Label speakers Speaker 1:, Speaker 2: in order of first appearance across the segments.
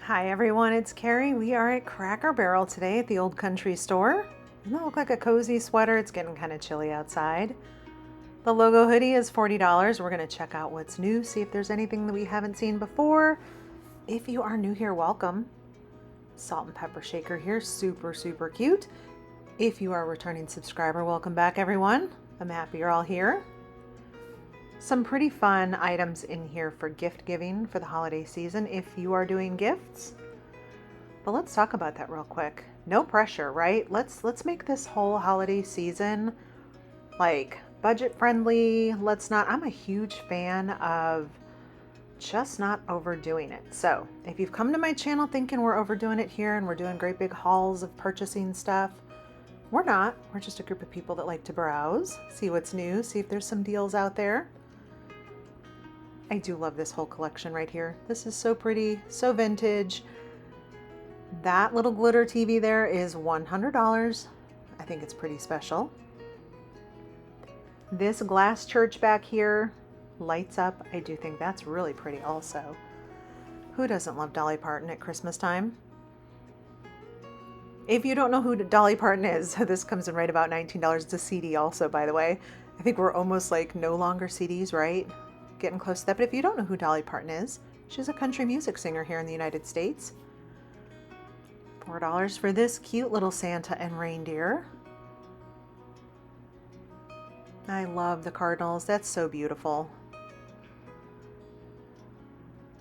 Speaker 1: Hi everyone, it's Carrie. We are at Cracker Barrel today at the Old Country Store. Doesn't that look like a cozy sweater? It's getting kind of chilly outside. The logo hoodie is $40. We're going to check out what's new, see if there's anything that we haven't seen before. If you are new here, welcome. Salt and pepper shaker here, super cute. If you are a returning subscriber, welcome back everyone. I'm happy you're all here. Some pretty fun items in here for gift giving for the holiday season if you are doing gifts. But let's talk about that real quick. No pressure, right? Let's make this whole holiday season like budget friendly. I'm a huge fan of just not overdoing it. So if you've come to my channel thinking we're overdoing it here and we're doing great big hauls of purchasing stuff, we're not. We're just a group of people that like to browse, see what's new, see if there's some deals out there. I do love this whole collection right here. This is so pretty, so vintage. That little glitter TV there is $100. I think it's pretty special. This glass church back here lights up. I do think that's really pretty also. Who doesn't love Dolly Parton at Christmas time? If you don't know who Dolly Parton is, this comes in right about $19. It's a CD also, by the way. I think we're almost like no longer CDs, right? Getting close to that. But if you don't know who Dolly Parton is, she's a country music singer here in the United States. $4 for this cute little Santa and reindeer. I love the cardinals. That's so beautiful.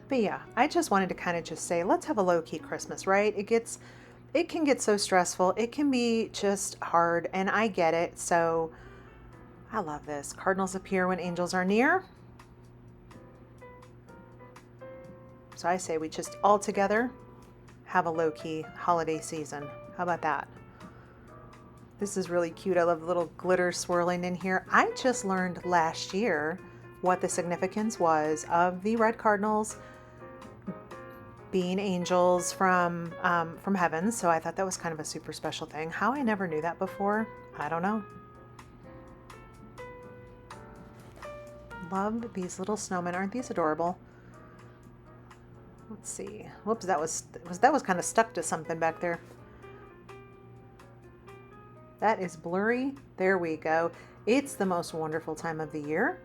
Speaker 1: But yeah, I just wanted to kind of just say, let's have a low-key Christmas, right? It can get so stressful. It can be just hard, and I get it. So I love this. Cardinals appear when angels are near. So I say we just all together have a low-key holiday season. How about that? This is really cute. I love the little glitter swirling in here. I just learned last year what the significance was of the red cardinals being angels from heaven. So I thought that was kind of a super special thing. How I never knew that before, I don't know. Love these little snowmen. Aren't these adorable? Let's see. Whoops, that was kind of stuck to something back there. That is blurry. There we go. It's the most wonderful time of the year.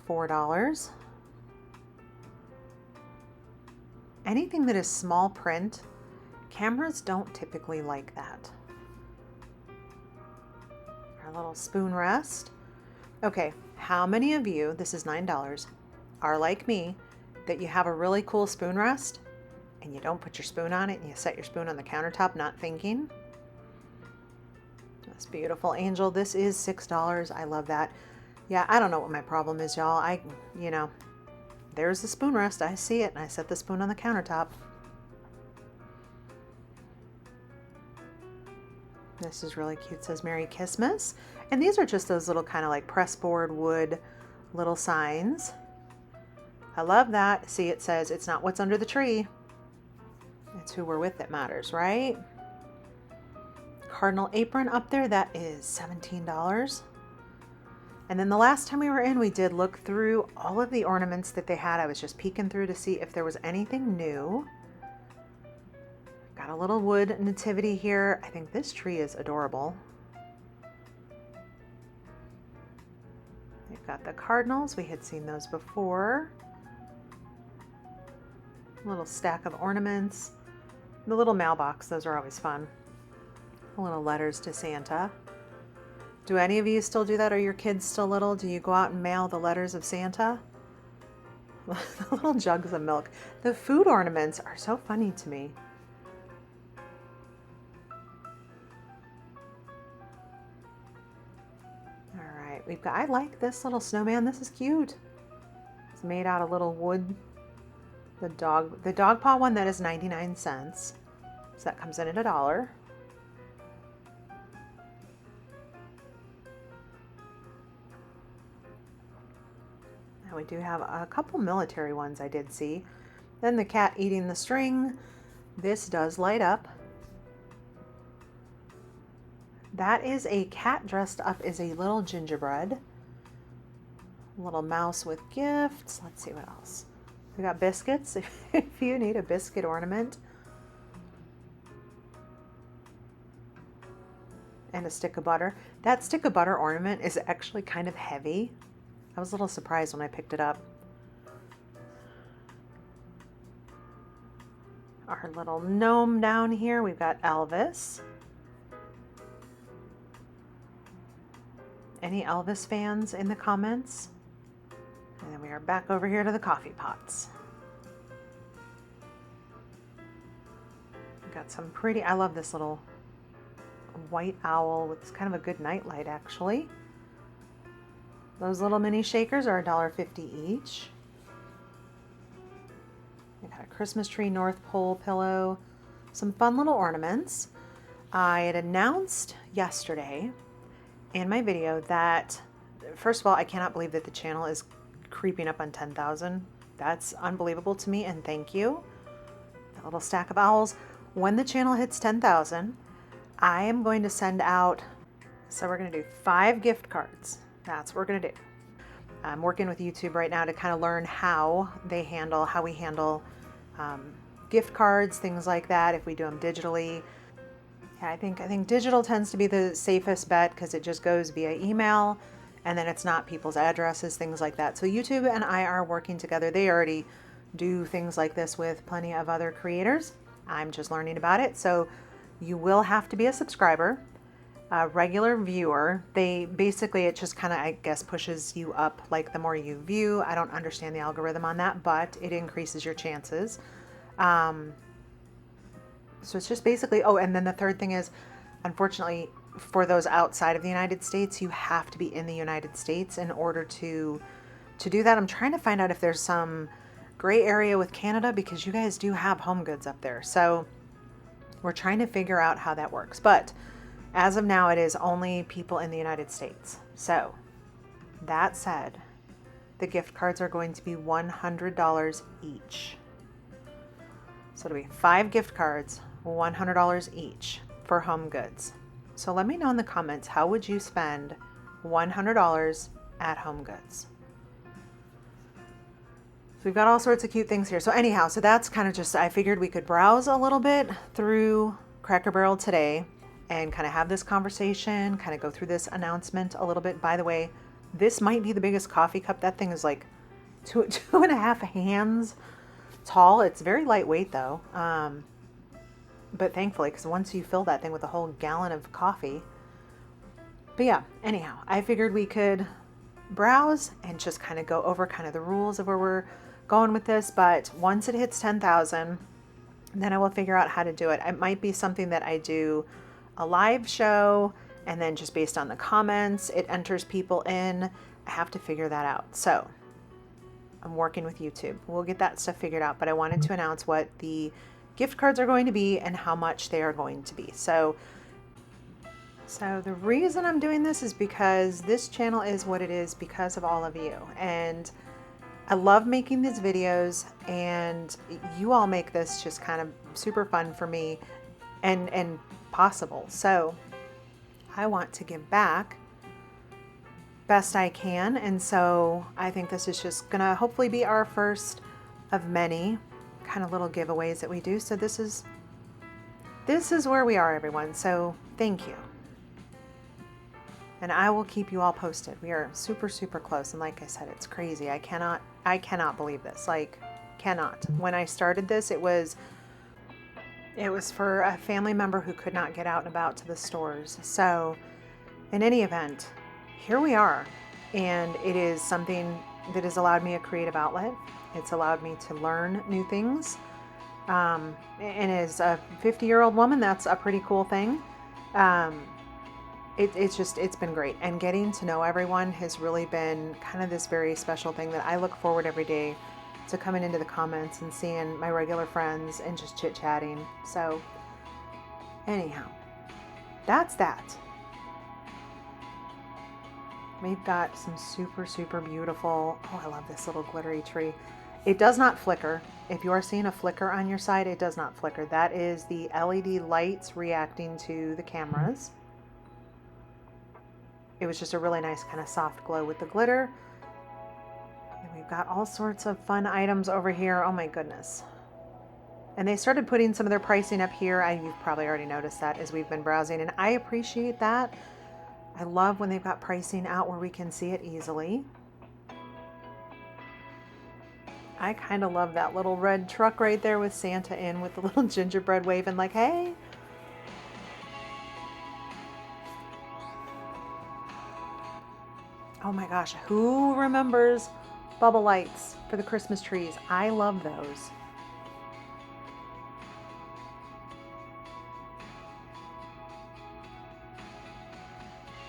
Speaker 1: $4. Anything that is small print, cameras don't typically like that. Our little spoon rest. Okay, how many of you, this is $9, are like me, that you have a really cool spoon rest and you don't put your spoon on it and you set your spoon on the countertop not thinking? This beautiful angel. This is $6. I love that. Yeah, I don't know what my problem is, y'all. There's the spoon rest. I see it and I set the spoon on the countertop. This is really cute. It says Merry Christmas. And these are just those little kind of like pressboard wood little signs. I love that. See, it says it's not what's under the tree. It's who we're with that matters, right? Cardinal apron up there, that is $17. And then the last time we were in, we did look through all of the ornaments that they had. I was just peeking through to see if there was anything new. Got a little wood nativity here. I think this tree is adorable. We've got the cardinals. We had seen those before. A little stack of ornaments. The little mailbox, those are always fun. Little letters to Santa. Do any of you still do that? Are your kids still little? Do you go out and mail the letters of Santa? The little jugs of milk. The food ornaments are so funny to me. All right, I like this little snowman. This is cute. It's made out of little wood. The dog paw one, that is 99 cents. So that comes in at $1. We do have a couple military ones I did see. Then the cat eating the string. This does light up. That is a cat dressed up as a little gingerbread. Little mouse with gifts. Let's see what else. We got biscuits if you need a biscuit ornament. And a stick of butter. That stick of butter ornament is actually kind of heavy. I was a little surprised when I picked it up. Our little gnome down here, we've got Elvis. Any Elvis fans in the comments? And then we are back over here to the coffee pots. We've got some pretty, I love this little white owl with kind of a good night light actually. Those little mini shakers are $1.50 each. We got a Christmas tree North Pole pillow, some fun little ornaments. I had announced yesterday in my video that, first of all, I cannot believe that the channel is creeping up on 10,000. That's unbelievable to me, and thank you. That little stack of owls. When the channel hits 10,000, I am going to send out, so we're going to do 5 gift cards. That's what we're going to do. I'm working with YouTube right now to kind of learn how we handle gift cards, things like that, if we do them digitally. Yeah, I think digital tends to be the safest bet because it just goes via email and then it's not people's addresses, things like that. So YouTube and I are working together. They already do things like this with plenty of other creators. I'm just learning about it. So you will have to be a subscriber, a regular viewer. It just kind of, I guess, pushes you up like the more you view. I don't understand the algorithm on that, but it increases your chances. So it's just basically, oh, and then the third thing is, unfortunately, for those outside of the United States, you have to be in the United States in order to do that. I'm trying to find out if there's some gray area with Canada because you guys do have home goods up there. So we're trying to figure out how that works. But as of now, it is only people in the United States. So that said, the gift cards are going to be $100 each. So it'll be 5 gift cards, $100 each for home goods. So let me know in the comments, how would you spend $100 at Home Goods? So we've got all sorts of cute things here. So anyhow, so that's kind of just, I figured we could browse a little bit through Cracker Barrel today and kind of have this conversation, kind of go through this announcement a little bit. By the way, this might be the biggest coffee cup. That thing is like two and a half hands tall. It's very lightweight though. But thankfully, because once you fill that thing with a whole gallon of coffee. But yeah, anyhow, I figured we could browse and just kind of go over kind of the rules of where we're going with this. But once it hits 10,000, then I will figure out how to do it. It might be something that I do a live show, and then just based on the comments, it enters people in. I have to figure that out. So I'm working with YouTube. We'll get that stuff figured out, but I wanted to announce what the gift cards are going to be and how much they are going to be. So the reason I'm doing this is because this channel is what it is because of all of you. And I love making these videos, and you all make this just kind of super fun for me and possible. So I want to give back best I can. And so I think this is just gonna hopefully be our first of many kind of little giveaways that we do. So this is where we are, everyone. So thank you. And I will keep you all posted. We are super, super close. And like I said, it's crazy. I cannot believe this. Like, cannot. When I started this, it was for a family member who could not get out and about to the stores. So in any event, here we are. And it is something that has allowed me a creative outlet. It's allowed me to learn new things. And as a 50-year-old woman, that's a pretty cool thing. It's been great. And getting to know everyone has really been kind of this very special thing that I look forward every day to coming into the comments and seeing my regular friends and just chit-chatting. So anyhow, that's that. We've got some super, super beautiful, oh, I love this little glittery tree. It does not flicker. If you are seeing a flicker on your side, it does not flicker. That is the LED lights reacting to the cameras. It was just a really nice kind of soft glow with the glitter. And we've We've got all sorts of fun items over here. Oh my goodness. And they started putting some of their pricing up here. You've probably already noticed that as we've been browsing, and I appreciate that. I love when they've got pricing out where we can see it easily. I kind of love that little red truck right there with Santa in with the little gingerbread waving like, hey. Oh my gosh, who remembers bubble lights for the Christmas trees? I love those.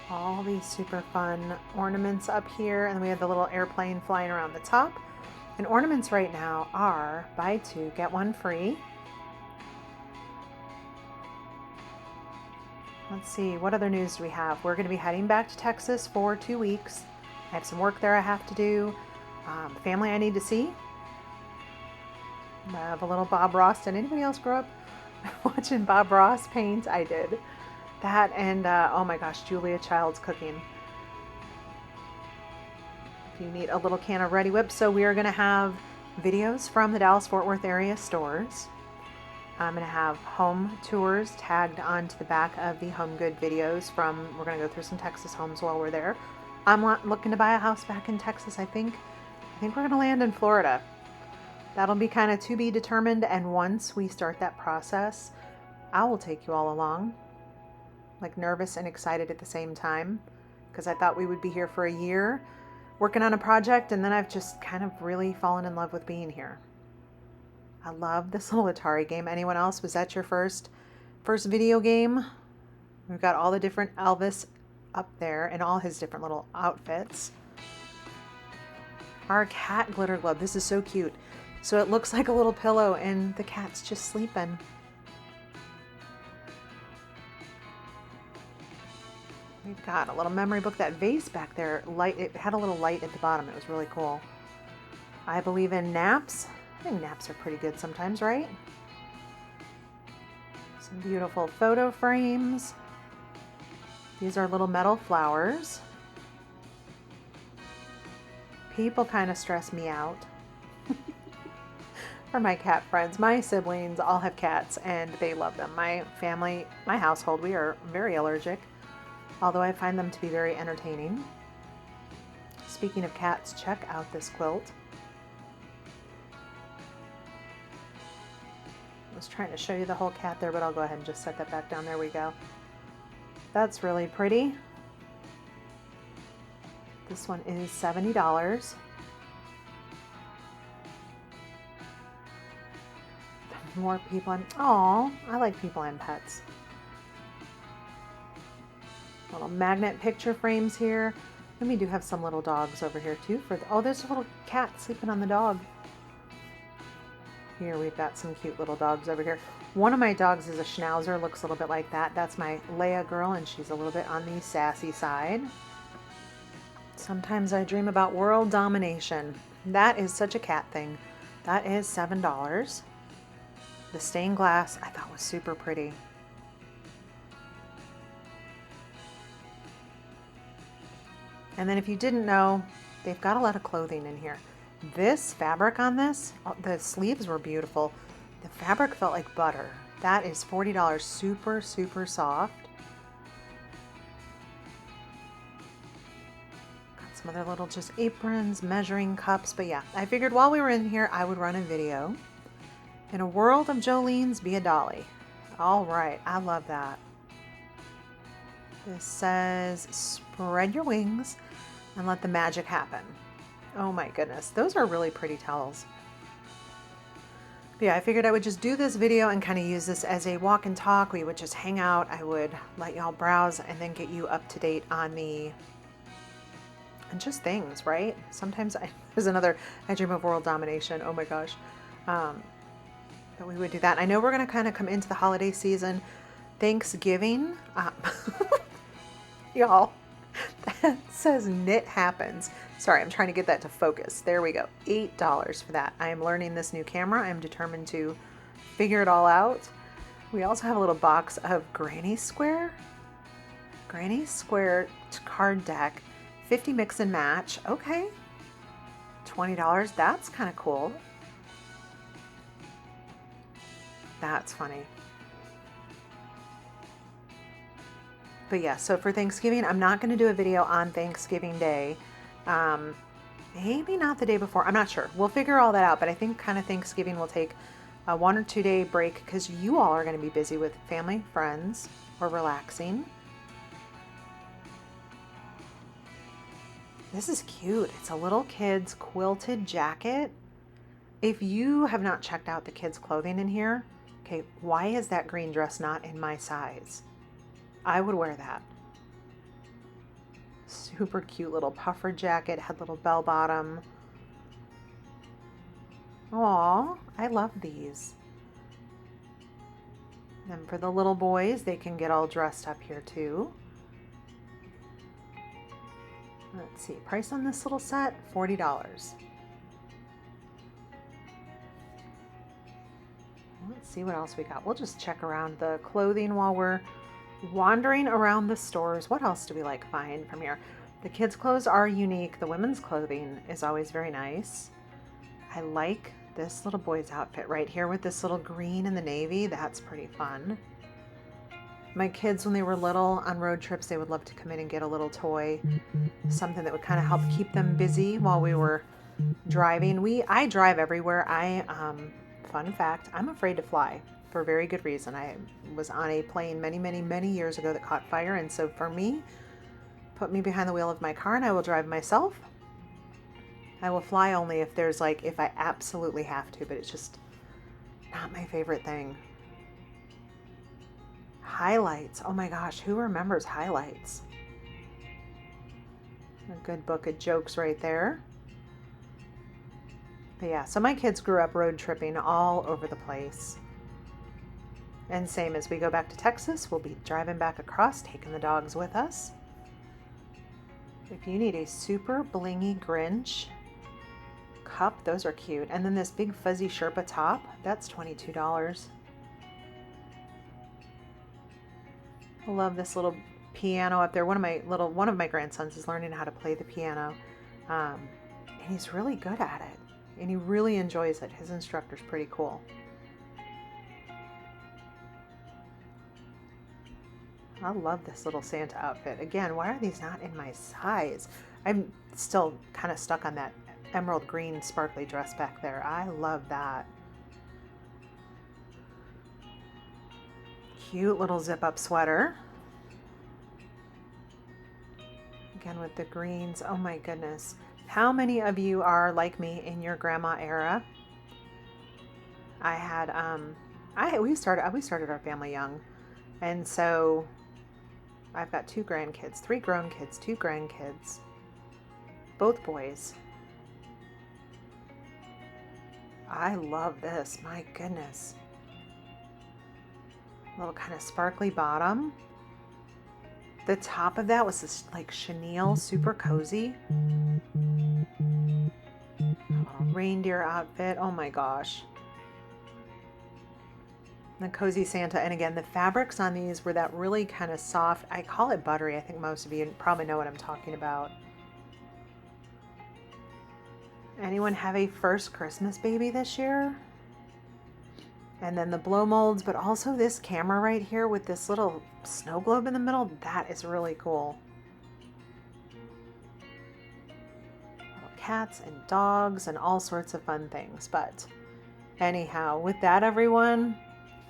Speaker 1: All these super fun ornaments up here, and then we have the little airplane flying around the top. And ornaments right now are buy two, get one free. Let's see, what other news do we have? We're going to be heading back to Texas for 2 weeks. I have some work there I have to do, family I need to see. I have a little Bob Ross. Did anybody else grow up watching Bob Ross paint? I did. That and, oh my gosh, Julia Child's cooking. If you need a little can of Ready Whip. So we are going to have videos from the Dallas-Fort Worth area stores. I'm going to have home tours tagged onto the back of the Home Good videos from, we're going to go through some Texas homes while we're there. I'm looking to buy a house back in Texas, I think. We're going to land in Florida. That'll be kind of to be determined, and once we start that process, I will take you all along. Like nervous and excited at the same time, because I thought we would be here for a year working on a project, and then I've just kind of really fallen in love with being here. I love this little Atari game. Anyone else? Was that your first video game? We've got all the different Elvis up there and all his different little outfits. Our cat glitter glove. This is so cute. So it looks like a little pillow and the cat's just sleeping. We've got a little memory book. That vase back there, it had a little light at the bottom. It was really cool. I believe in naps. I think naps are pretty good sometimes, right? Some beautiful photo frames. These are little metal flowers. People kind of stress me out. For my cat friends, my siblings all have cats and they love them. My family, my household, we are very allergic, although I find them to be very entertaining. Speaking of cats, check out this quilt. I was trying to show you the whole cat there, but I'll go ahead and just set that back down. There we go. That's really pretty. This one is $70. More people and oh, I like people and pets. Little magnet picture frames here. And we do have some little dogs over here too. Oh, there's a little cat sleeping on the dog. Here we've got some cute little dogs over here. One of my dogs is a Schnauzer, looks a little bit like that. That's my Leia girl, and she's a little bit on the sassy side. Sometimes I dream about world domination. That is such a cat thing. That is $7. The stained glass I thought was super pretty. And then if you didn't know, they've got a lot of clothing in here. This fabric on this, the sleeves were beautiful. The fabric felt like butter. That is $40, super, super soft. Got some other little just aprons, measuring cups, but yeah, I figured while we were in here, I would run a video. In a world of Jolene's, be a dolly. All right, I love that. This says, spread your wings and let the magic happen. Oh my goodness, those are really pretty towels. But yeah, I figured I would just do this video and kind of use this as a walk and talk. We would just hang out. I would let y'all browse and then get you up to date on and just things, right? Sometimes there's another, I dream of world domination. Oh my gosh. But we would do that. I know we're going to kind of come into the holiday season. Thanksgiving. Y'all, that says knit happens. Sorry, I'm trying to get that to focus. There we go. $8 for that. I am learning this new camera. I am determined to figure it all out. We also have a little box of Granny Square card deck. 50 mix and match. Okay. $20. That's kind of cool. That's funny. But yeah, so for Thanksgiving, I'm not going to do a video on Thanksgiving Day. Maybe not the day before. I'm not sure. We'll figure all that out. But I think kind of Thanksgiving will take a 1 or 2 day break because you all are going to be busy with family, friends, or relaxing. This is cute. It's a little kid's quilted jacket. If you have not checked out the kids' clothing in here, okay, why is that green dress not in my size? I would wear that. Super cute little puffer jacket, had little bell bottom. Aw, I love these. And for the little boys, they can get all dressed up here too. Let's see, price on this little set, $40. Let's see what else we got. We'll just check around the clothing while we're wandering around the stores. What else do we like find from here? The kids' clothes are unique. The women's clothing is always very nice. I like this little boy's outfit right here with this little green and the navy. That's pretty fun. My kids, when they were little on road trips, they would love to come in and get a little toy, something that would kind of help keep them busy while we were driving. I drive everywhere. Fun fact, I'm afraid to fly for a very good reason. I was on a plane many years ago that caught fire, and so for me, put me behind the wheel of my car and I will drive myself. I will fly only if if I absolutely have to, but it's just not my favorite thing. Highlights. Oh my gosh, who remembers highlights? A good book of jokes right there. But yeah, so my kids grew up road tripping all over the place. And same as we go back to Texas, we'll be driving back across, taking the dogs with us. If you need a super blingy Grinch cup, those are cute. And then this big fuzzy Sherpa top, that's $22. I love this little piano up there. One of my grandsons is learning how to play the piano. And he's really good at it. And he really enjoys it. His instructor's pretty cool. I love this little Santa outfit. Again, why are these not in my size? I'm still kind of stuck on that emerald green sparkly dress back there. I love that. Cute little zip-up sweater. Again with the greens. Oh my goodness. How many of you are like me in your grandma era? I had we started our family young, and so I've got 2 grandkids, 3 grown kids, 2 grandkids, both boys. I love this. My goodness. A little kind of sparkly bottom. The top of that was this like chenille, super cozy. Reindeer outfit. Oh my gosh. The cozy Santa. And again, the fabrics on these were that really kind of soft, I call it buttery. I think most of you probably know what I'm talking about. Anyone have a first Christmas baby this year? And then the blow molds, but also this camera right here with this little snow globe in the middle. That is really cool. Little cats and dogs and all sorts of fun things. But anyhow, with that, everyone,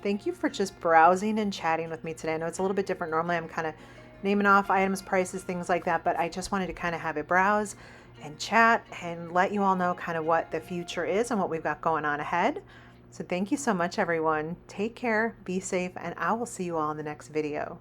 Speaker 1: thank you for just browsing and chatting with me today. I know it's a little bit different. Normally I'm kind of naming off items, prices, things like that, but I just wanted to kind of have a browse and chat and let you all know kind of what the future is and what we've got going on ahead. So thank you so much, everyone. Take care, be safe, and I will see you all in the next video.